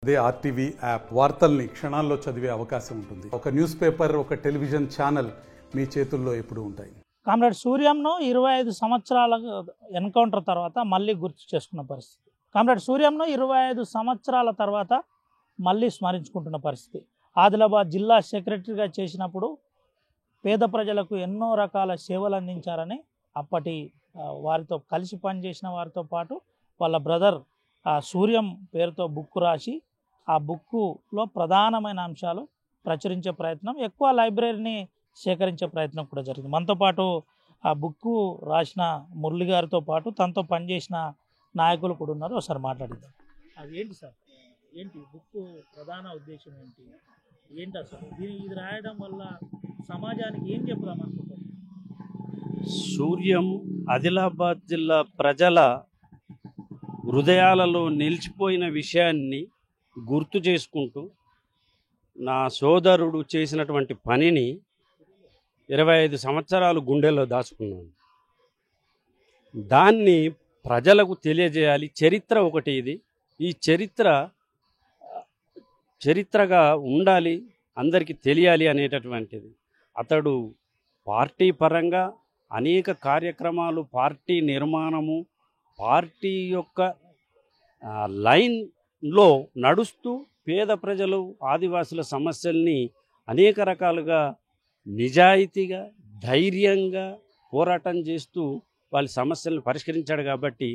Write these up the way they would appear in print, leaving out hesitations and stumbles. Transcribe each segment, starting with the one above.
అదే RTV app వార్తల్ని క్షణాల్లో చదివే అవకాశం ఉంటుంది. ఒక న్యూస్ పేపర్, ఒక టెలివిజన్ ఛానల్ మీ చేతుల్లో ఎప్పుడూ ఉంటాయి. కామ్రేడ్ సూర్యంను 25 సంవత్సరాల ఎన్కౌంటర్ తర్వాత మళ్ళీ గుర్తు చేసుకున్న పరిస్థితి. కామ్రేడ్ సూర్యంను 25 సంవత్సరాల తర్వాత మళ్ళీ స్మరించుకుంటున్న పరిస్థితి. ఆదిలాబాద్ జిల్లా సెక్రటరీగా చేసినప్పుడు పేద ప్రజలకు ఎన్నో రకాల సేవలు అందించారని అప్పటి వారితో కలిసి పనిచేసిన వారితో పాటు వాళ్ళ బ్రదర్ సూర్యం పేరుతో బుక్ రాసి ఆ బుక్కులో ప్రధానమైన అంశాలు ప్రచురించే ప్రయత్నం, ఎక్కువ లైబ్రరీని సేకరించే ప్రయత్నం కూడా జరిగింది. మనతో పాటు ఆ బుక్కు రాసిన మురళి గారితో పాటు తనతో పనిచేసిన నాయకులు కూడా ఉన్నారు. ఒకసారి మాట్లాడిద్దాం. అది ఏంటి సార్, ఏంటి బుక్కు ప్రధాన ఉద్దేశం ఏంటి, ఏంటి అసలు ఇది రాయడం వల్ల సమాజానికి ఏం చెప్దాం అనుకుంటున్నాం? సూర్యం ఆదిలాబాద్ జిల్లా ప్రజల హృదయాలలో నిలిచిపోయిన విషయాన్ని గుర్తు చేసుకుంటూ నా సోదరుడు చేసినటువంటి పనిని 25 సంవత్సరాలు గుండెల్లో దాచుకున్నాను. దాన్ని ప్రజలకు తెలియజేయాలి. చరిత్ర ఒకటి, ఇది ఈ చరిత్రగా ఉండాలి, అందరికీ తెలియాలి అనేటటువంటిది. అతడు పార్టీ పరంగా అనేక కార్యక్రమాలు, పార్టీ నిర్మాణము, పార్టీ యొక్క లైన్లో నడుస్తూ పేద ప్రజలు, ఆదివాసుల సమస్యల్ని అనేక రకాలుగా నిజాయితీగా, ధైర్యంగా పోరాటం చేస్తూ వాళ్ళ సమస్యలను పరిష్కరించాడు. కాబట్టి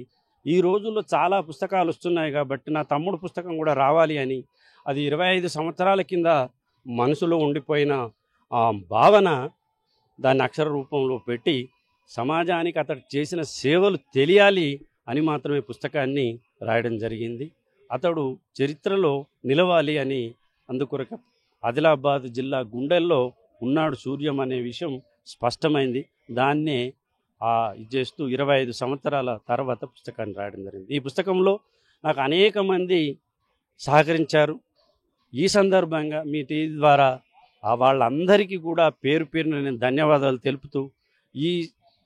ఈ రోజుల్లో చాలా పుస్తకాలు వస్తున్నాయి కాబట్టి నా తమ్ముడు పుస్తకం కూడా రావాలి అని, అది 25 సంవత్సరాల కింద మనసులో ఉండిపోయిన ఆ భావన దాన్ని అక్షర రూపంలో పెట్టి సమాజానికి అతడు చేసిన సేవలు తెలియాలి అని మాత్రమే పుస్తకాన్ని రాయడం జరిగింది. అతడు చరిత్రలో నిలవాలి అని, అందుకొరకు ఆదిలాబాద్ జిల్లా గుండెల్లో ఉన్నాడు సూర్యం అనే విషయం స్పష్టమైంది. దాన్నే ఇది చేస్తూ 25 సంవత్సరాల తర్వాత పుస్తకాన్ని రాయడం జరిగింది. ఈ పుస్తకంలో నాకు అనేక మంది సహకరించారు. ఈ సందర్భంగా మీ టీవీ ద్వారా వాళ్ళందరికీ కూడా పేరు పేరున నేను ధన్యవాదాలు తెలుపుతూ, ఈ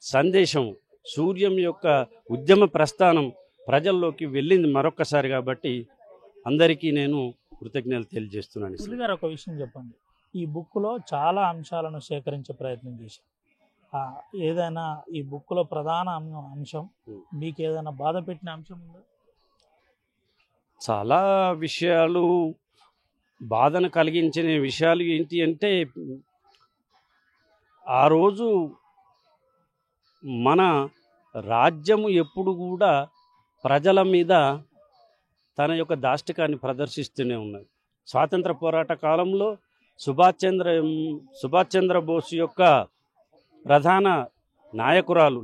సందేశం సూర్యం యొక్క ఉద్యమ ప్రస్థానం ప్రజల్లోకి వెళ్ళింది మరొక్కసారి. కాబట్టి అందరికీ నేను కృతజ్ఞతలు తెలియజేస్తున్నాను. మురళి గారు, ఒక విషయం చెప్పండి. ఈ బుక్లో చాలా అంశాలను సేకరించే ప్రయత్నం చేశాం. ఏదైనా ఈ బుక్లో ప్రధాన అంశం మీకు ఏదైనా బాధ పెట్టిన అంశం ఉందా? చాలా విషయాలు, బాధను కలిగించిన విషయాలు ఏంటి అంటే, ఆ రోజు మన రాజ్యము ఎప్పుడు కూడా ప్రజల మీద తన యొక్క దాష్టికాన్ని ప్రదర్శిస్తూనే ఉన్నది. స్వాతంత్ర పోరాట కాలంలో సుభాష్ చంద్ర బోస్ యొక్క ప్రధాన నాయకురాలు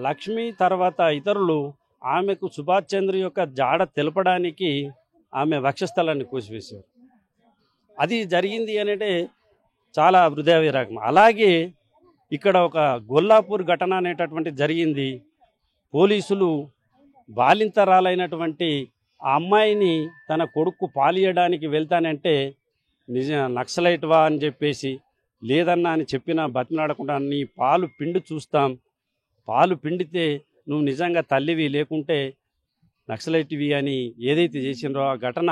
లక్ష్మి తర్వాత ఇతరులు ఆమెకు సుభాష్ చంద్ర యొక్క జాడ తెలపడానికి ఆమె వక్షస్థలాన్ని కోసివేశారు. అది జరిగింది అంటే చాలా హృదయ విరాగం. అలాగే ఇక్కడ ఒక గొల్లాపూర్ ఘటన అనేటటువంటి జరిగింది. పోలీసులు బాలింతరాలైనటువంటి ఆ అమ్మాయిని తన కొడుకు పాలియడానికి వెళ్తానంటే నక్సలైట్వా అని చెప్పేసి, లేదన్నా అని చెప్పినా బతిమలాడకుండా నీ పాలు పిండి చూస్తాం, పాలు పిండితే నువ్వు నిజంగా తల్లివి, లేకుంటే నక్సలైట్వి అని ఏదైతే చేసినరో ఆ ఘటన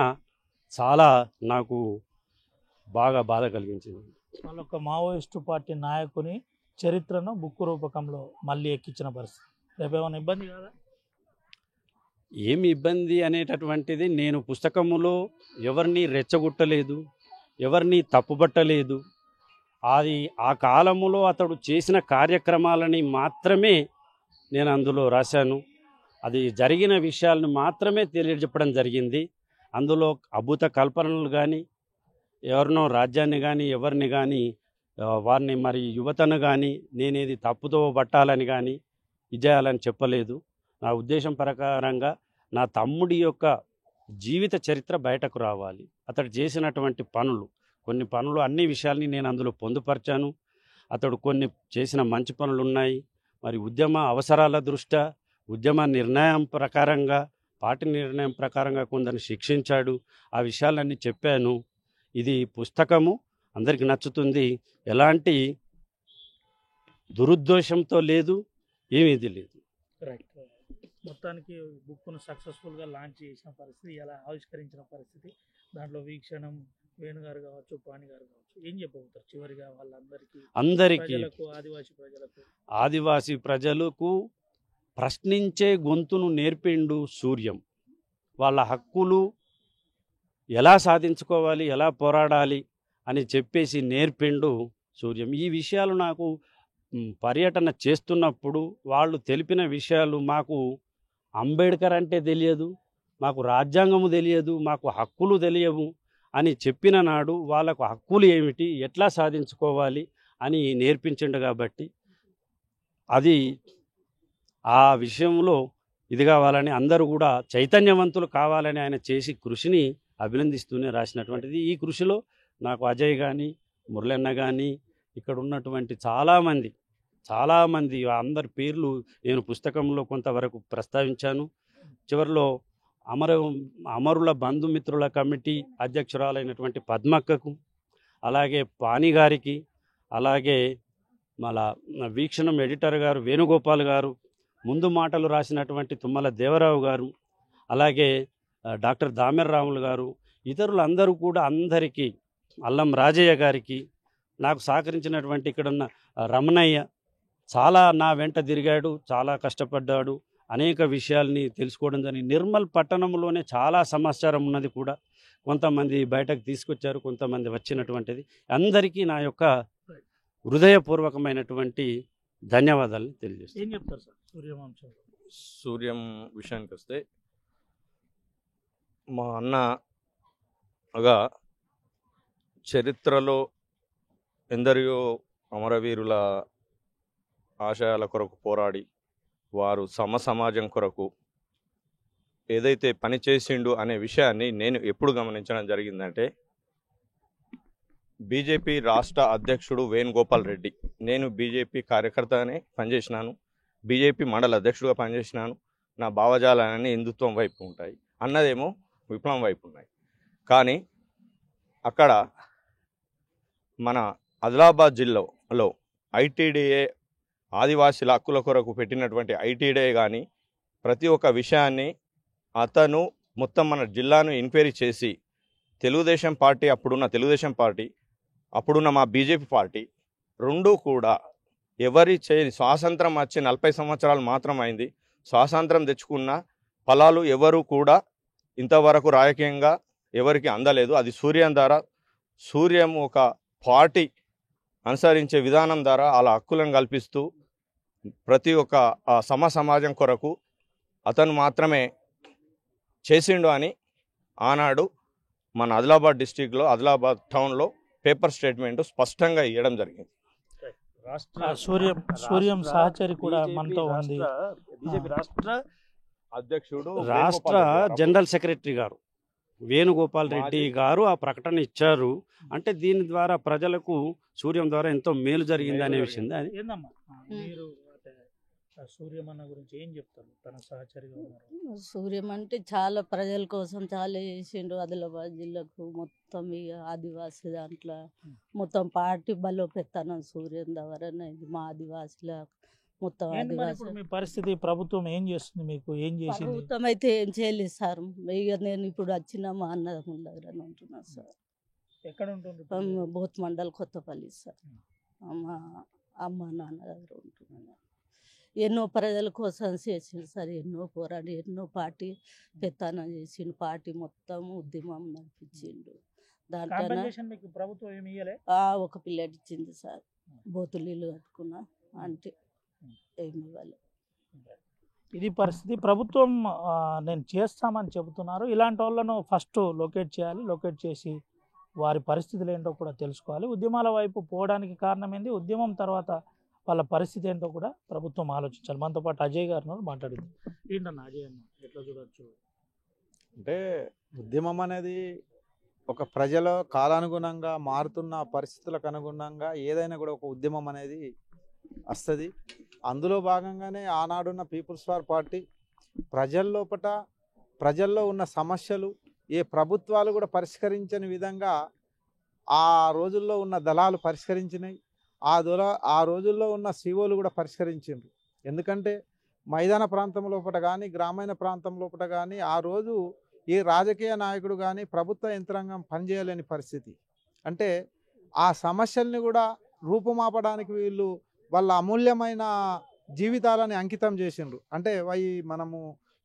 చాలా నాకు బాగా బాధ కలిగించింది. వాళ్ళొక మావోయిస్టు పార్టీ నాయకుని చరిత్రను బుక్ రూపకంలో మళ్ళీ ఎక్కించిన పరిస్థితి. రేపు ఏమైనా ఇబ్బంది కాదా? ఏమి ఇబ్బంది అనేటటువంటిది, నేను పుస్తకములో ఎవరిని రెచ్చగొట్టలేదు, ఎవరిని తప్పుబట్టలేదు. అది ఆ కాలములో అతడు చేసిన కార్యక్రమాలని మాత్రమే నేను అందులో రాశాను. అది జరిగిన విషయాలను మాత్రమే తెలియజెప్పడం జరిగింది. అందులో అభూత కల్పనలు కానీ, ఎవరినో రాజ్యాన్ని కానీ, ఎవరిని కానీ, వారిని మరి యువతను కానీ నేనేది తప్పుతో పట్టాలని కానీ ఇదేయాలని చెప్పలేదు. నా ఉద్దేశం ప్రకారంగా నా తమ్ముడి యొక్క జీవిత చరిత్ర బయటకు రావాలి. అతడు చేసినటువంటి కొన్ని పనులు అన్ని విషయాల్ని నేను అందులో పొందుపరిచాను. అతడు కొన్ని చేసిన మంచి పనులు ఉన్నాయి. మరి ఉద్యమ అవసరాల దృష్ట్యా, ఉద్యమ నిర్ణయం ప్రకారంగా, పార్టీ నిర్ణయం ప్రకారంగా కొందరిని శిక్షించాడు. ఆ విషయాలన్నీ చెప్పాను. ఇది పుస్తకము అందరికీ నచ్చుతుంది. ఎలాంటి దురుద్దేశంతో లేదు, ఏమీది లేదు. మొత్తానికి బుక్ను సక్సెస్ఫుల్గా లాంచ్ చేసిన పరిస్థితి, ఇలా ఆవిష్కరించిన పరిస్థితి, దాంట్లో వీక్షణం వేణు గారు కావచ్చు, పాణి గారు కావచ్చు, ఏం చెప్పబోతారు చివరిగా వాళ్ళందరికీ, ప్రజలకు, ఆదివాసీ ప్రజలకు ప్రశ్నించే గొంతును నేర్పిండు సూర్యం. వాళ్ళ హక్కులు ఎలా సాధించుకోవాలి, ఎలా పోరాడాలి అని చెప్పేసి నేర్పిండు సూర్యం. ఈ విషయాలు నాకు పర్యటన చేస్తున్నప్పుడు వాళ్ళు తెలిపిన విషయాలు, మాకు అంబేద్కర్ అంటే తెలియదు, మాకు రాజ్యాంగము తెలియదు, మాకు హక్కులు తెలియవు అని చెప్పిన నాడు వాళ్ళకు హక్కులు ఏమిటి, ఎట్లా సాధించుకోవాలి అని నేర్పించిండు. కాబట్టి అది ఆ విషయంలో ఇది కావాలని అందరూ కూడా చైతన్యవంతులు కావాలని ఆయన చేసి కృషిని అభినందిస్తూనే రాసినటువంటిది. ఈ కృషిలో నాకు అజయ్ కానీ, మురళన్న కానీ, ఇక్కడ ఉన్నటువంటి చాలామంది అందరి పేర్లు నేను పుస్తకంలో కొంతవరకు ప్రస్తావించాను. చివరిలో అమరుల బంధుమిత్రుల కమిటీ అధ్యక్షురాలైనటువంటి పద్మక్కకు, అలాగే పాణి గారికి, అలాగే మళ్ళా వీక్షణం ఎడిటర్ గారు వేణుగోపాల్ గారు, ముందు మాటలు రాసినటువంటి తుమ్మల దేవరావు గారు, అలాగే డాక్టర్ దామెర్ రాములు గారు, ఇతరులందరూ కూడా అందరికీ, అల్లం రాజయ్య గారికి, నాకు సహకరించినటువంటి ఇక్కడున్న రమణయ్య చాలా నా వెంట తిరిగాడు, చాలా కష్టపడ్డాడు, అనేక విషయాల్ని తెలుసుకోవడం జరిగింది. నిర్మల్ పట్టణంలోనే చాలా సమాచారం ఉన్నది కూడా, కొంతమంది బయటకు తీసుకొచ్చారు, కొంతమంది వచ్చినటువంటిది. అందరికీ నా యొక్క హృదయపూర్వకమైనటువంటి ధన్యవాదాలు తెలియజేస్తాను. ఏం చెప్తారు సార్ సూర్యం విషయానికి వస్తే, మా అన్నగా చరిత్రలో ఎందరియో అమరవీరుల ఆశయాల కొరకు పోరాడి, వారు సమాజం కొరకు ఏదైతే పని చేసిండు అనే విషయాన్ని నేను ఎప్పుడు గమనించడం జరిగిందంటే, బీజేపీ రాష్ట్ర అధ్యక్షుడు వేణుగోపాల్ రెడ్డి, నేను బీజేపీ కార్యకర్తగానే పనిచేసినాను, బీజేపీ మండల అధ్యక్షుడిగా పనిచేసినాను. నా భావజాలన్నీ హిందుత్వం వైపు ఉంటాయి, అన్నదేమో విప్లవం వైపు ఉన్నాయి. కానీ అక్కడ మన ఆదిలాబాద్ జిల్లాలో ఐటీడీఏ ఆదివాసీల హక్కుల కొరకు పెట్టినటువంటి ఐటీడీఏ కానీ ప్రతి ఒక్క విషయాన్ని అతను మొత్తం మన జిల్లాను ఎంక్వైరీ చేసి, తెలుగుదేశం పార్టీ, అప్పుడున్న మా బీజేపీ పార్టీ రెండూ కూడా ఎవరి చేయని, స్వాతంత్రం వచ్చి 40 సంవత్సరాలు మాత్రం అయింది, స్వాతంత్రం తెచ్చుకున్న ఫలాలు ఎవరు కూడా ఇంతవరకు రాజకీయంగా ఎవరికి అందలేదు. అది సూర్యం ఒక పార్టీ అనుసరించే విధానం ద్వారా అలా హక్కులను కల్పిస్తూ ప్రతి ఒక్క సమాజం కొరకు అతను మాత్రమే చేసిండు అని ఆనాడు మన ఆదిలాబాద్ డిస్టిక్లో, ఆదిలాబాద్ టౌన్లో పేపర్ స్టేట్మెంట్ స్పష్టంగా ఇవ్వడం జరిగింది. సూర్యం సహచరి కూడా మనతో ఉంది, బీజేపీ రాష్ట్ర అధ్యక్షుడు, రాష్ట్ర జనరల్ సెక్రటరీ గారు వేణుగోపాల్ రెడ్డి గారు ఆ ప్రకటన ఇచ్చారు. అంటే దీని ద్వారా ప్రజలకు సూర్యం ద్వారా ఎంతో మేలు జరిగింది అనే విషయం. ఏందమ్మా మీరు సూర్యం అన్న గురించి ఏం చెప్తారు? తన సహచరిగా ఉన్నారు. సూర్యం అంటే చాలా ప్రజల కోసం చాలా చేసిండు. ఆదిలాబాద్ జిల్లాకు మొత్తం ఇక ఆదివాసీ దాంట్లో మొత్తం పార్టీ బలోపేతనం సూర్యం ద్వారానే. మా ఆదివాసుల మొత్తం ఆదివాసులు. మీ పరిస్థితి, ప్రభుత్వం ఏం చేస్తుంది, మీకు ఏం చేసింది? ప్రభుత్వం అయితే ఏం చేయలేదు సార్. ఇక నేను ఇప్పుడు వచ్చిన మా అన్నదమ్ముల దగ్గర ఉంటున్నాను సార్. ఎక్కడ ఉంటుంది? Both mandal Kothapalli sir. మా అమ్మ నాన్న దగ్గర ఉంటున్నాను. ఎన్నో ప్రజల కోసం చేసిండు సార్, ఎన్నో పోరాడి, ఎన్నో పార్టీ పెత్తనం చేసిండు, పార్టీ మొత్తం ఉద్యమం నడిపించిండు. దాంట్లో ప్రభుత్వం ఏమి ఇయ్యలే? ఒక పిల్లడి ఇచ్చింది సార్, బోతులు ఇల్లు కట్టుకున్నా అంటే ఏమి ఇవ్వాలి. ఇది పరిస్థితి. ప్రభుత్వం నేను చేస్తామని చెబుతున్నారు. ఇలాంటి వాళ్ళను ఫస్ట్ లొకేట్ చేయాలి, లొకేట్ చేసి వారి పరిస్థితులు ఏంటో కూడా తెలుసుకోవాలి. ఉద్యమాల వైపు పోవడానికి కారణం ఏంది, ఉద్యమం తర్వాత వాళ్ళ పరిస్థితి ఏంటో కూడా ప్రభుత్వం ఆలోచించాలి. మనతో పాటు అజయ్ గారు మాట్లాడింది. ఏంటన్నా అజయ్ అన్న, ఎట్లా చూడొచ్చు? అంటే ఉద్యమం అనేది ఒక ప్రజల కాలానుగుణంగా మారుతున్న పరిస్థితులకు అనుగుణంగా ఏదైనా కూడా ఒక ఉద్యమం అనేది వస్తుంది. అందులో భాగంగానే ఆనాడున్న పీపుల్స్ వార్ పార్టీ ప్రజల్లో ఉన్న సమస్యలు ఏ ప్రభుత్వాలు కూడా పరిష్కరించని విధంగా ఆ రోజుల్లో ఉన్న దళాలు పరిష్కరించినాయి. ఆ రోజుల్లో ఉన్న సిఓలు కూడా పరిష్కరించిండ్రు. ఎందుకంటే మైదాన ప్రాంతం లోపల కానీ గ్రామీణ ప్రాంతం లోపల కానీ ఆ రోజు ఏ రాజకీయ నాయకుడు కానీ ప్రభుత్వ యంత్రాంగం పనిచేయలేని పరిస్థితి. అంటే ఆ సమస్యల్ని కూడా రూపుమాపడానికి వీళ్ళు వాళ్ళ అమూల్యమైన జీవితాలని అంకితం చేసిండ్రు. అంటే అవి మనము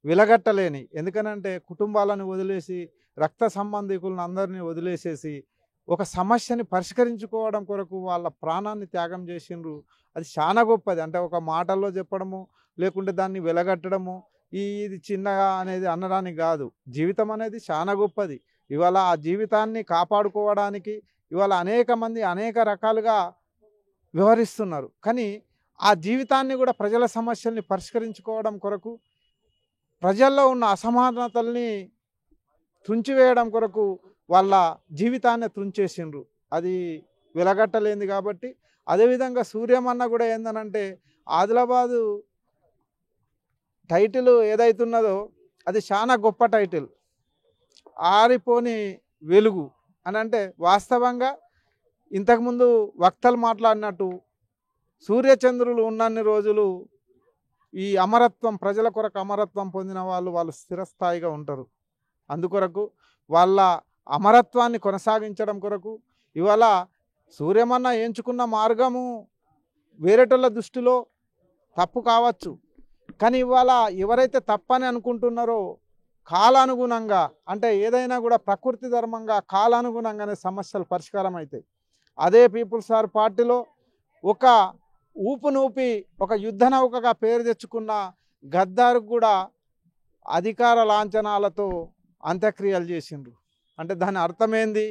వెలగట్టలేని, ఎందుకనంటే కుటుంబాలను వదిలేసి రక్త సంబంధికులను అందరినీ వదిలేసేసి ఒక సమస్యని పరిష్కరించుకోవడం కొరకు వాళ్ళ ప్రాణాన్ని త్యాగం చేసిండ్రు. అది చాలా గొప్పది. అంటే ఒక మాటల్లో చెప్పడము లేకుంటే దాన్ని వెలగట్టడము ఇది చిన్నగా అనేది అనడానికి కాదు. జీవితం అనేది చాలా గొప్పది. ఇవాళ ఆ జీవితాన్ని కాపాడుకోవడానికి ఇవాళ అనేక మంది అనేక రకాలుగా వ్యవహరిస్తున్నారు. కానీ ఆ జీవితాన్ని కూడా ప్రజల సమస్యల్ని పరిష్కరించుకోవడం కొరకు ప్రజల్లో ఉన్న అసమానతల్ని తుంచివేయడం కొరకు వాళ్ళ జీవితాన్ని తుంచేసిండ్రు. అది వెలగట్టలేంది. కాబట్టి అదేవిధంగా సూర్యమన్న కూడా ఏందనంటే ఆదిలాబాదు టైటిల్ ఏదైతున్నదో అది చాలా గొప్ప టైటిల్, ఆరిపోని వెలుగు అని. అంటే వాస్తవంగా ఇంతకుముందు వక్తలు మాట్లాడినట్టు సూర్యచంద్రులు ఉన్నన్ని రోజులు ఈ అమరత్వం ప్రజల కొరకు అమరత్వం పొందిన వాళ్ళు స్థిరస్థాయిగా ఉంటారు. అందుకొరకు వాళ్ళ అమరత్వాన్ని కొనసాగించడం కొరకు ఇవాళ సూర్యమన్న ఎంచుకున్న మార్గము వేరేటోళ్ళ దృష్టిలో తప్పు కావచ్చు. కానీ ఇవాళ ఎవరైతే తప్పని అనుకుంటున్నారో కాలానుగుణంగా, అంటే ఏదైనా కూడా ప్రకృతి ధర్మంగా కాలానుగుణంగానే సమస్యలు పరిష్కారం అవుతాయి. అదే పీపుల్స్ వార్ పార్టీలో ఒక ఊపునూపి ఒక యుద్ధ నౌకగా పేరు తెచ్చుకున్న గద్దారుకు కూడా అధికార లాంఛనాలతో అంత్యక్రియలు చేసిండ్రు. అంటే దాని అర్థమైంది,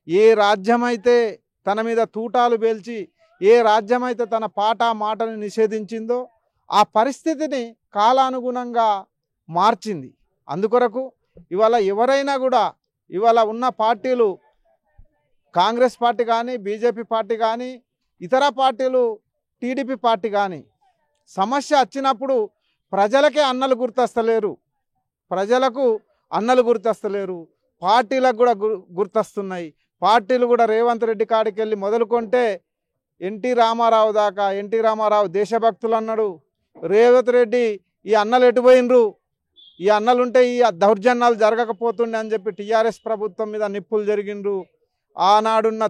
ఏ రాజ్యమైతే తన మీద తూటాలు పేల్చి ఏ రాజ్యమైతే తన మాటని నిషేధించిందో ఆ పరిస్థితిని కాలానుగుణంగా మార్చింది. అందుకొరకు ఇవాళ ఎవరైనా కూడా ఇవాళ ఉన్న పార్టీలు కాంగ్రెస్ పార్టీ కానీ బీజేపీ పార్టీ కానీ ఇతర పార్టీలు టీడీపీ పార్టీ కానీ సమస్య వచ్చినప్పుడు ప్రజలకే అన్నలు గుర్తొస్తలేరు, ప్రజలకు అన్నలు గుర్తొస్తలేరు, పార్టీలకు కూడా గుర్తొస్తున్నాయి. పార్టీలు కూడా రేవంత్ రెడ్డి కాడికి వెళ్ళి మొదలుకొంటే ఎన్టీ రామారావు దాకా, ఎన్టీ రామారావు దేశభక్తులు అన్నాడు, రేవంత్ రెడ్డి ఈ అన్నలు ఎటుపోయినరు, ఈ అన్నలుంటే ఈ దౌర్జన్యాలు జరగకపోతుండే అని చెప్పి టీఆర్ఎస్ ప్రభుత్వం మీద నిప్పులు జరిగిండ్రు. ఆనాడున్న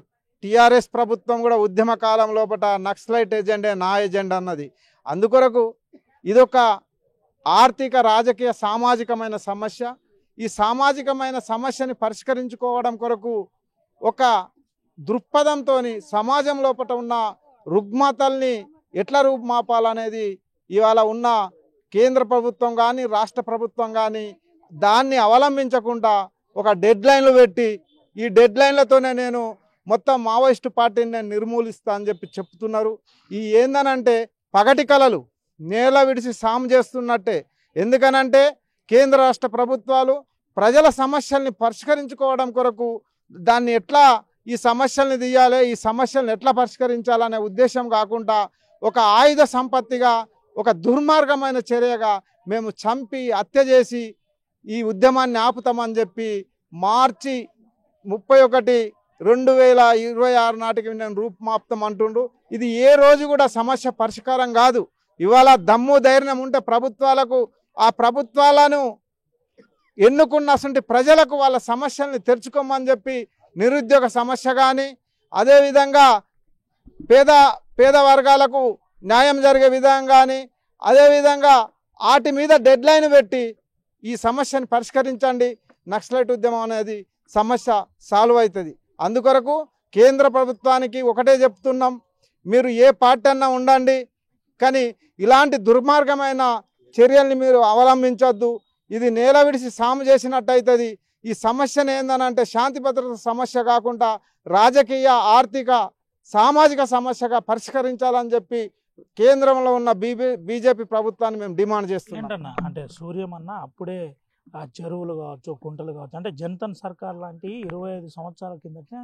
టీఆర్ఎస్ ప్రభుత్వం కూడా ఉద్యమ కాలం లోపల నక్సలైట్ ఎజెండే నా ఎజెండా అన్నది. అందుకొరకు ఇదొక ఆర్థిక రాజకీయ సామాజికమైన సమస్య. ఈ సామాజికమైన సమస్యని పరిష్కరించుకోవడం కొరకు ఒక దృక్పథంతో సమాజం లోపల ఉన్న రుగ్మతల్ని ఎట్లా రూపుమాపాలనేది ఇవాళ ఉన్న కేంద్ర ప్రభుత్వం కానీ రాష్ట్ర ప్రభుత్వం కానీ దాన్ని అవలంబించకుండా ఒక డెడ్ లైన్లు పెట్టి ఈ డెడ్ లైన్లతోనే నేను మొత్తం మావోయిస్టు పార్టీని నేను నిర్మూలిస్తా అని చెప్పి చెప్తున్నారు. ఈ ఏందనంటే పగటి కలలు నేల విడిచి సాము చేస్తున్నట్టే. ఎందుకనంటే కేంద్ర రాష్ట్ర ప్రభుత్వాలు ప్రజల సమస్యల్ని పరిష్కరించుకోవడం కొరకు దాన్ని ఎట్లా ఈ సమస్యల్ని తీయాలి, ఈ సమస్యలను ఎట్లా పరిష్కరించాలనే ఉద్దేశం కాకుండా ఒక ఆయుధ సంపత్తిగా ఒక దుర్మార్గమైన చర్యగా మేము చంపి హత్య చేసి ఈ ఉద్యమాన్ని ఆపుతామని చెప్పి మార్చి 31, 2026 నాటికి నేను రూపుమాపుతాం అంటుండ్రు. ఇది ఏ రోజు కూడా సమస్య పరిష్కారం కాదు. ఇవాళ దమ్ము ధైర్యం ఉంటే ప్రభుత్వాలకు ఆ ప్రభుత్వాలను ఎన్నుకున్న అసలు ప్రజలకు వాళ్ళ సమస్యల్ని తెరుచుకోమని చెప్పి నిరుద్యోగ సమస్య కానీ అదేవిధంగా పేద వర్గాలకు న్యాయం జరిగే విధంగా కానీ అదేవిధంగా వాటి మీద డెడ్ లైన్ పెట్టి ఈ సమస్యను పరిష్కరించండి, నక్సలైట్ ఉద్యమం అనేది సమస్య సాల్వ్ అవుతుంది. అందుకొరకు కేంద్ర ప్రభుత్వానికి ఒకటే చెప్తున్నాం, మీరు ఏ పార్టీ అన్నా ఉండండి కానీ ఇలాంటి దుర్మార్గమైన చర్యల్ని మీరు అవలంబించొద్దు. ఇది నేల విడిచి సాము చేసినట్టు అవుతుంది. ఈ సమస్యను ఏందనంటే శాంతి భద్రత సమస్య కాకుండా రాజకీయ ఆర్థిక సామాజిక సమస్యగా పరిష్కరించాలని చెప్పి కేంద్రంలో ఉన్న బీజేపీ ప్రభుత్వాన్ని మేము డిమాండ్ చేస్తున్నాం. ఏంటన్నా అంటే సూర్యమన్న అప్పుడే ఆ చెరువులు కావచ్చు, కుంటలు కావచ్చు, అంటే జన్తన్ సర్కార్ లాంటి 25 సంవత్సరాల కిందటే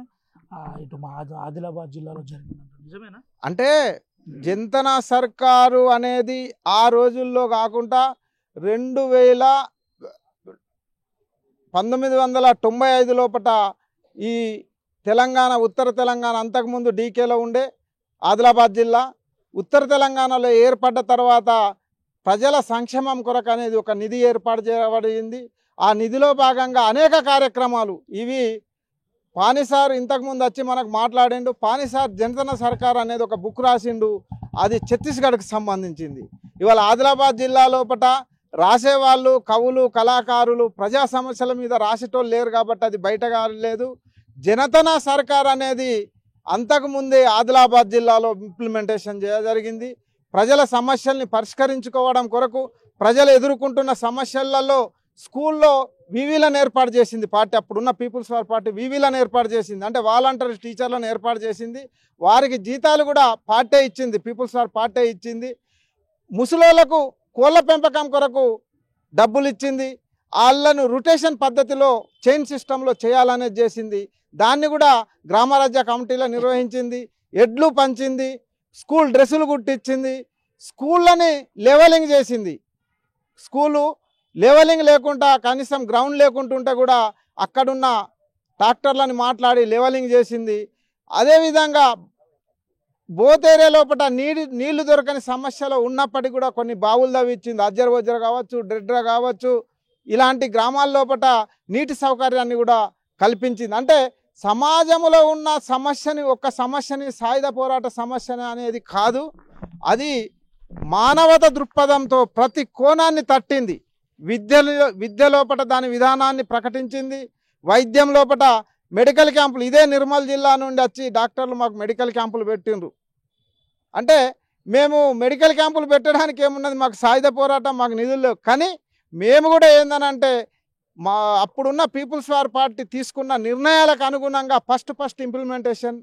ఇటు మా ఆదిలాబాద్ జిల్లాలో జరిగిందంట, నిజమేనా? అంటే జంతన సర్కారు అనేది ఆ రోజుల్లో కాకుండా 1995 లోపల ఈ తెలంగాణ ఉత్తర తెలంగాణ అంతకుముందు డీకేలో ఉండే ఆదిలాబాద్ జిల్లా ఉత్తర తెలంగాణలో ఏర్పడ్డ తర్వాత ప్రజల సంక్షేమం కొరకు అనేది ఒక నిధి ఏర్పాటు చేయబడింది. ఆ నిధిలో భాగంగా అనేక కార్యక్రమాలు ఇవి పానిసార్ ఇంతకుముందు వచ్చి మనకు మాట్లాడిండు. పానిసార్ జనతన సర్కార్ అనేది ఒక బుక్ రాసిండు, అది ఛత్తీస్గఢ్కి సంబంధించింది. ఇవాళ ఆదిలాబాద్ జిల్లా లోపల రాసేవాళ్ళు కవులు కళాకారులు ప్రజా సమస్యల మీద రాసేటోళ్ళు లేరు కాబట్టి అది బయట కాలేదు. జనతన సర్కార్ అనేది అంతకుముందే ఆదిలాబాద్ జిల్లాలో ఇంప్లిమెంటేషన్ జరిగింది. ప్రజల సమస్యల్ని పరిష్కరించుకోవడం కొరకు ప్రజలు ఎదుర్కొంటున్న సమస్యలలో స్కూల్లో వివిలను ఏర్పాటు చేసింది పార్టీ. అప్పుడున్న పీపుల్స్ వార్ పార్టీ వివిలను ఏర్పాటు చేసింది, అంటే వాలంటీర్ టీచర్లను ఏర్పాటు చేసింది. వారికి జీతాలు కూడా పార్టీ ఇచ్చింది, పీపుల్స్ వార్ పార్టీ ఇచ్చింది. ముసలోళ్లకు కోళ్ళ పెంపకం కొరకు డబ్బులు ఇచ్చింది. వాళ్ళను రొటేషన్ పద్ధతిలో చైన్ సిస్టంలో చేయాలనేది చేసింది. దాన్ని కూడా గ్రామరాజ్య కమిటీలో నిర్వహించింది. ఎడ్లు పంచింది, స్కూల్ డ్రెస్సులు కుట్టించింది, స్కూళ్ళని లెవెలింగ్ చేసింది. స్కూలు లెవెలింగ్ లేకుండా కనీసం గ్రౌండ్ లేకుంటుంటే కూడా అక్కడున్న ట్రాక్టర్లను మాట్లాడి లెవెలింగ్ చేసింది. అదేవిధంగా బోత్ ఏరియా లోపల నీళ్లు దొరకని సమస్యలు ఉన్నప్పటికీ కూడా కొన్ని బావులు తవ్వించింది. అజ్జర్ వజ్జర్ కావచ్చు, డ్రెడ్ర కావచ్చు, ఇలాంటి గ్రామాల లోపల నీటి సౌకర్యాన్ని కూడా కల్పించింది. అంటే సమాజంలో ఉన్న సమస్యని ఒక్క సమస్యని సాయుధ పోరాట సమస్యని అనేది కాదు, అది మానవత దృక్పథంతో ప్రతి కోణాన్ని తట్టింది. విద్య లోపల దాని విధానాన్ని ప్రకటించింది. వైద్యం లోపల మెడికల్ క్యాంపులు ఇదే నిర్మల్ జిల్లా నుండి వచ్చి డాక్టర్లు మాకు మెడికల్ క్యాంపులు పెట్టిండ్రు. అంటే మేము మెడికల్ క్యాంపులు పెట్టడానికి ఏమున్నది, మాకు సాయుధ పోరాటం, మాకు నిధులు లేవు. కానీ మేము కూడా ఏందనంటే మా అప్పుడున్న పీపుల్స్ వార్ పార్టీ తీసుకున్న నిర్ణయాలకు అనుగుణంగా ఫస్ట్ ఇంప్లిమెంటేషన్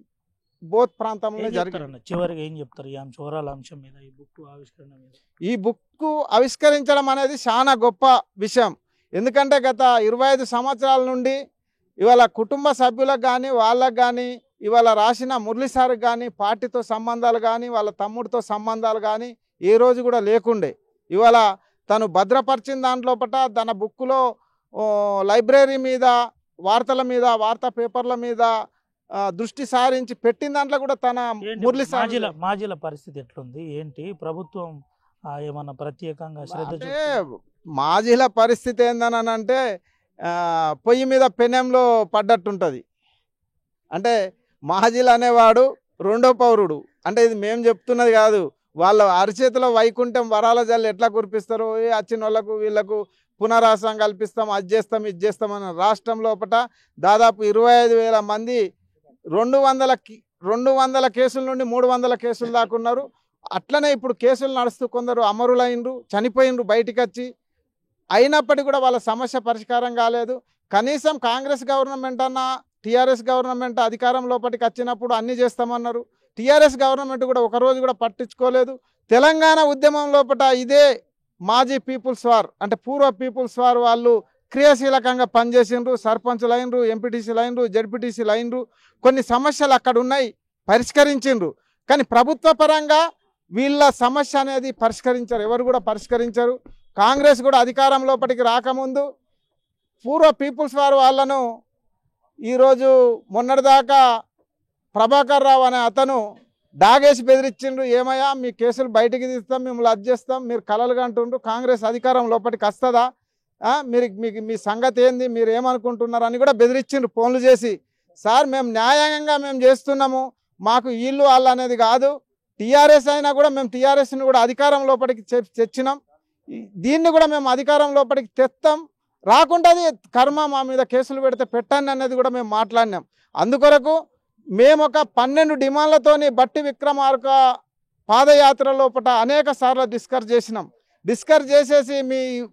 బోత్ ప్రాంతంలో జరిగింది. చివరిగా ఏం చెప్తారు ఈ చోరాల అంశం మీద, ఈ బుక్ ఆవిష్కరణ మీద? ఈ బుక్ ఆవిష్కరించడం అనేది చాలా గొప్ప విషయం. ఎందుకంటే గత 25 సంవత్సరాల నుండి ఇవాళ కుటుంబ సభ్యులకు కానీ వాళ్ళకు కానీ ఇవాళ రాసిన మురళీ సార్కి కానీ పార్టీతో సంబంధాలు కానీ వాళ్ళ తమ్ముడితో సంబంధాలు కానీ ఏ రోజు కూడా లేకుండే. ఇవాళ తను భద్రపరిచిన దాంట్లోపట తన బుక్లో లైబ్రరీ మీద, వార్తల మీద, వార్తా పేపర్ల మీద దృష్టి సారించి పెట్టిన దాంట్లో కూడా తన మురళీ సార్ మాజీల పరిస్థితి ఎట్లుంది, ఏంటి ప్రభుత్వం ఏమన్నా ప్రత్యేకంగా శ్రద్ధ? అంటే మాజీల పరిస్థితి ఏందని అంటే పొయ్యి మీద పెనంలో పడ్డట్టుంటుంది. అంటే మాజీలు అనేవాడు రెండో పౌరుడు. అంటే ఇది మేము చెప్తున్నది కాదు, వాళ్ళ అరిచేతిలో వైకుంఠం వరాల జల్లు ఎట్లా కురిపిస్తారో వచ్చిన వాళ్ళకు వీళ్ళకు పునరావాసం కల్పిస్తాం, అది చేస్తాం ఇది చేస్తామని రాష్ట్రం లోపల దాదాపు 25,000 మంది 200 కేసుల నుండి 300 కేసులు దాకా ఉన్నారు. అట్లనే ఇప్పుడు కేసులు నడుస్తూ కొందరు అమరులైనరు, చనిపోయినరు బయటికి వచ్చి. అయినప్పటికీ కూడా వాళ్ళ సమస్య పరిష్కారం కాలేదు. కనీసం కాంగ్రెస్ గవర్నమెంట్ అన్న టీఆర్ఎస్ గవర్నమెంట్ అధికారం లోపలికి వచ్చినప్పుడు అన్నీ చేస్తామన్నారు. టీఆర్ఎస్ గవర్నమెంట్ కూడా ఒకరోజు కూడా పట్టించుకోలేదు. తెలంగాణ ఉద్యమం లోపల ఇదే మాజీ పీపుల్స్ వార్ అంటే పూర్వ పీపుల్స్ వార్ వాళ్ళు క్రియాశీలకంగా పనిచేసిండ్రు. సర్పంచులు అయినరు, ఎంపీటీసీలు అయినరు, జడ్పీటీసీలు అయినరు. కొన్ని సమస్యలు అక్కడ ఉన్నాయి, పరిష్కరించిండ్రు. కానీ ప్రభుత్వ పరంగా వీళ్ళ సమస్య అనేది పరిష్కరించారు, ఎవరు కూడా పరిష్కరించారు. కాంగ్రెస్ కూడా అధికారం లోపలికి రాకముందు పూర్వ పీపుల్స్ వార్ వాళ్ళను ఈరోజు మొన్నటిదాకా ప్రభాకర్ రావు అనే అతను డాగేసి బెదిరించిండ్రు. ఏమయ్యా మీ కేసులు బయటికి తీస్తాం, మిమ్మల్ని అది చేస్తాం, మీరు కలలుగా అంటుండ్రు, కాంగ్రెస్ అధికారం లోపలికి వస్తుందా, మీ సంగతి ఏంది, మీరు ఏమనుకుంటున్నారు అని కూడా బెదిరించిండ్రు ఫోన్లు చేసి. సార్ మేము న్యాయంగా మేము చేస్తున్నాము, మాకు వీళ్ళు వాళ్ళు అనేది కాదు. టీఆర్ఎస్ అయినా కూడా మేము టీఆర్ఎస్ని కూడా అధికారం లోపలికి తెచ్చినాం, దీన్ని కూడా మేము అధికారం లోపలికి తెస్తాం, రాకుంటుంది కర్మ, మా మీద కేసులు పెడితే పెట్టండి అనేది కూడా మేము మాట్లాడినాం. అందుకొరకు మేము ఒక 12 డిమాండ్లతోని బట్టి విక్రమార్క పాదయాత్ర లోపల అనేక సార్లు డిస్కస్ చేసినాం. డిస్కస్ చేసేసి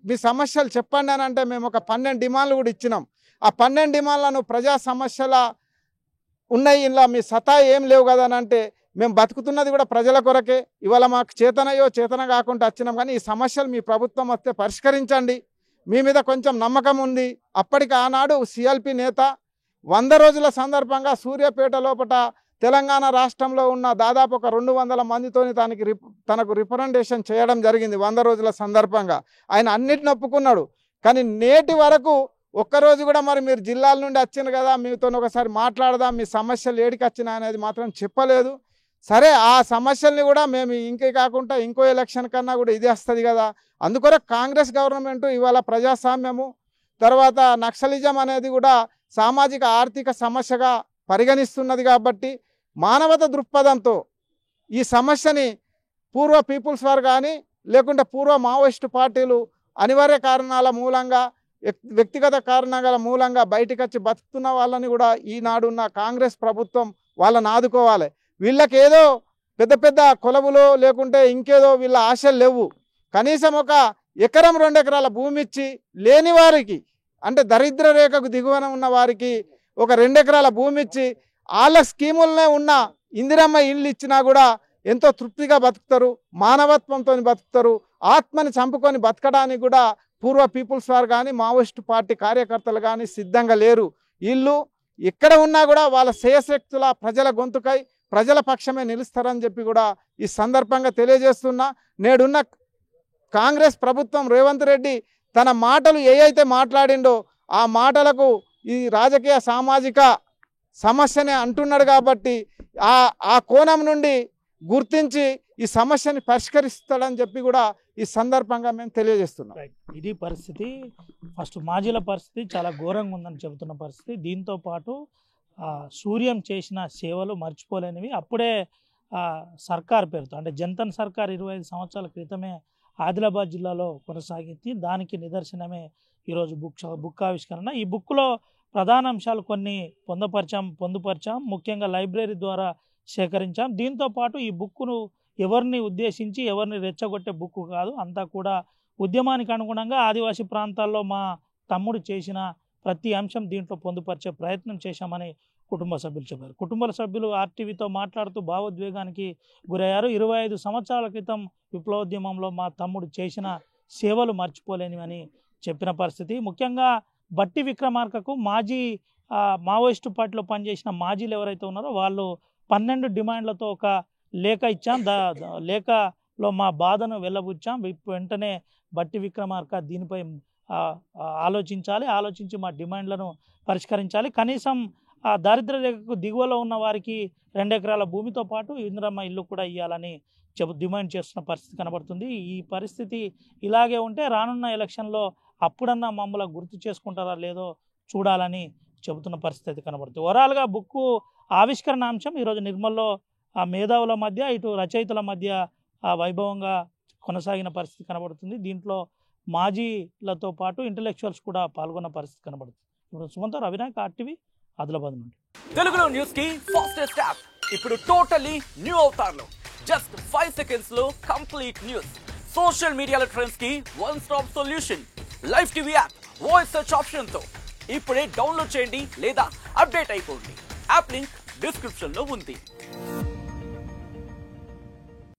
మీ సమస్యలు చెప్పండి అని అంటే మేము ఒక 12 డిమాండ్లు కూడా ఇచ్చినాం. ఆ 12 డిమాండ్లను ప్రజా సమస్యల ఉన్నాయి, ఇలా మీ సతా ఏం లేవు కదా అని అంటే మేము బతుకుతున్నది కూడా ప్రజల కొరకే. ఇవాళ మాకు చేతన కాకుండా వచ్చినాం, కానీ ఈ సమస్యలు మీ ప్రభుత్వం వస్తే పరిష్కరించండి, మీ మీద కొంచెం నమ్మకం ఉంది. అప్పటికి ఆనాడు సిఎల్పి నేత 100 రోజుల సందర్భంగా సూర్యాపేట లోపల తెలంగాణ రాష్ట్రంలో ఉన్న దాదాపు ఒక 200 మందితోని తనకు రిప్రజెంటేషన్ చేయడం జరిగింది 100 రోజుల సందర్భంగా. ఆయన అన్నిటిని ఒప్పుకున్నాడు. కానీ నేటి వరకు ఒక్కరోజు కూడా మరి మీరు జిల్లాల నుండి వచ్చింది కదా, మీతో ఒకసారి మాట్లాడదాం, మీ సమస్యలు ఏడికి వచ్చినా అనేది మాత్రం చెప్పలేదు. సరే ఆ సమస్యల్ని కూడా మేము ఇంకే కాకుండా ఇంకో ఎలక్షన్ కన్నా కూడా ఇది వస్తుంది కదా. అందుకొరకు కాంగ్రెస్ గవర్నమెంట్ ఇవాళ ప్రజాస్వామ్యము తర్వాత నక్సలిజం అనేది కూడా సామాజిక ఆర్థిక సమస్యగా పరిగణిస్తున్నది కాబట్టి మానవత దృక్పథంతో ఈ సమస్యని పూర్వ పీపుల్స్ వార్ కానీ లేకుంటే పూర్వ మావోయిస్టు పార్టీలు అనివార్య కారణాల మూలంగా వ్యక్తిగత కారణాల మూలంగా బయటకు వచ్చి బతుకుతున్న వాళ్ళని కూడా ఈనాడున్న కాంగ్రెస్ ప్రభుత్వం వాళ్ళని ఆదుకోవాలి. వీళ్ళకి ఏదో పెద్ద పెద్ద కొలవులో లేకుంటే ఇంకేదో వీళ్ళ ఆశలు లేవు. కనీసం ఒక ఎకరం 2 ఎకరాల భూమి ఇచ్చి లేని వారికి అంటే దరిద్ర రేఖకు దిగువన ఉన్న వారికి ఒక 2 ఎకరాల భూమి ఇచ్చి వాళ్ళ స్కీములనే ఉన్న ఇందిరమ్మ ఇల్లు ఇచ్చినా కూడా ఎంతో తృప్తిగా బతుకుతారు, మానవత్వంతో బతుకుతారు. ఆత్మని చంపుకొని బతకడానికి కూడా పూర్వ పీపుల్స్ వారు కానీ మావోయిస్టు పార్టీ కార్యకర్తలు కానీ సిద్ధంగా లేరు. వీళ్ళు ఎక్కడ ఉన్నా కూడా వాళ్ళ శ్రేయశక్తుల ప్రజల గొంతుకై ప్రజల పక్షమే నిలుస్తారని చెప్పి కూడా ఈ సందర్భంగా తెలియజేస్తున్నా. నేడున్న కాంగ్రెస్ ప్రభుత్వం రేవంత్ రెడ్డి తన మాటలు ఏవైతే మాట్లాడిండో ఆ మాటలకు ఈ రాజకీయ సామాజిక సమస్యనే అంటున్నాడు కాబట్టి ఆ కోణం నుండి గుర్తించి ఈ సమస్యని పరిష్కరిస్తాడని చెప్పి కూడా ఈ సందర్భంగా మేము తెలియజేస్తున్నాం. ఇది పరిస్థితి. ఫస్ట్ మాజీల పరిస్థితి చాలా ఘోరంగా ఉందని చెబుతున్న పరిస్థితి. దీంతో పాటు సూర్యం చేసిన సేవలు మర్చిపోలేనివి. అప్పుడే సర్కార్ పేరుతో అంటే జన్తన్ సర్కార్ 25 సంవత్సరాల క్రితమే ఆదిలాబాద్ జిల్లాలో కొనసాగింది. దానికి నిదర్శనమే ఈరోజు బుక్ ఆవిష్కరణ. ఈ బుక్లో ప్రధాన అంశాలు కొన్ని పొందుపరిచాం. ముఖ్యంగా లైబ్రరీ ద్వారా సేకరించాం. దీంతో పాటు ఈ బుక్కును ఎవరిని ఉద్దేశించి ఎవరిని రెచ్చగొట్టే బుక్ కాదు, అంతా కూడా ఉద్యమానికి అనుగుణంగా ఆదివాసీ ప్రాంతాల్లో మా తమ్ముడు చేసిన ప్రతి అంశం దీంట్లో పొందుపరిచే ప్రయత్నం చేశామని కుటుంబ సభ్యులు చెప్పారు. కుటుంబ సభ్యులు ఆర్టీవీతో మాట్లాడుతూ భావోద్వేగానికి గురయ్యారు. 25 సంవత్సరాల క్రితం విప్లవోద్యమంలో మా తమ్ముడు చేసిన సేవలు మర్చిపోలేనివని చెప్పిన పరిస్థితి. ముఖ్యంగా బట్టి విక్రమార్కకు మాజీ మావోయిస్టు పార్టీలో పనిచేసిన మాజీలు ఎవరైతే ఉన్నారో వాళ్ళు 12 డిమాండ్లతో ఒక లేఖ ఇచ్చాం. లేఖలో మా బాధను వెళ్ళబుచ్చాం. వెంటనే బట్టి విక్రమార్క దీనిపై ఆలోచించి మా డిమాండ్లను పరిష్కరించాలి. కనీసం ఆ దారిద్ర్య రేఖకు దిగువలో ఉన్న వారికి 2 ఎకరాల భూమితో పాటు ఇందిరమ్మ ఇల్లు కూడా ఇవ్వాలని డిమాండ్ చేస్తున్న పరిస్థితి కనబడుతుంది. ఈ పరిస్థితి ఇలాగే ఉంటే రానున్న ఎలక్షన్లో అప్పుడన్నా మమ్మల్ని గుర్తు చేసుకుంటారా లేదో చూడాలని చెబుతున్న పరిస్థితి కనబడుతుంది. ఓవరాల్గా బుక్కు ఆవిష్కరణ అంశం ఈరోజు నిర్మల్లో ఆ మేధావుల మధ్య ఇటు రచయితల మధ్య వైభవంగా కొనసాగిన పరిస్థితి కనబడుతుంది. దీంట్లో మాజీలతో పాటు ఇంటలెక్చువల్స్ కూడా పాల్గొన్న పరిస్థితి కనబడుతుంది. ఇప్పుడు సుమంత్ అవినాయక్, ఆర్టీవీ, ఆదిలాబాద్ నుండి. తెలుగులో న్యూస్ కి ఫాస్టెస్ట్ యాప్ ఇప్పుడు టోటలీ న్యూ అవతార్లో జస్ట్ 5 seconds లో కంప్లీట్ న్యూస్. సోషల్ మీడియాలో ట్రెండ్స్ కి one stop solution. Live TV app voice search option తో ఇప్పుడే డౌన్లోడ్ చేయండి లేదా అప్డేట్ అయిపోండి. యాప్ లింక్ డిస్క్రిప్షన్ లో ఉంది.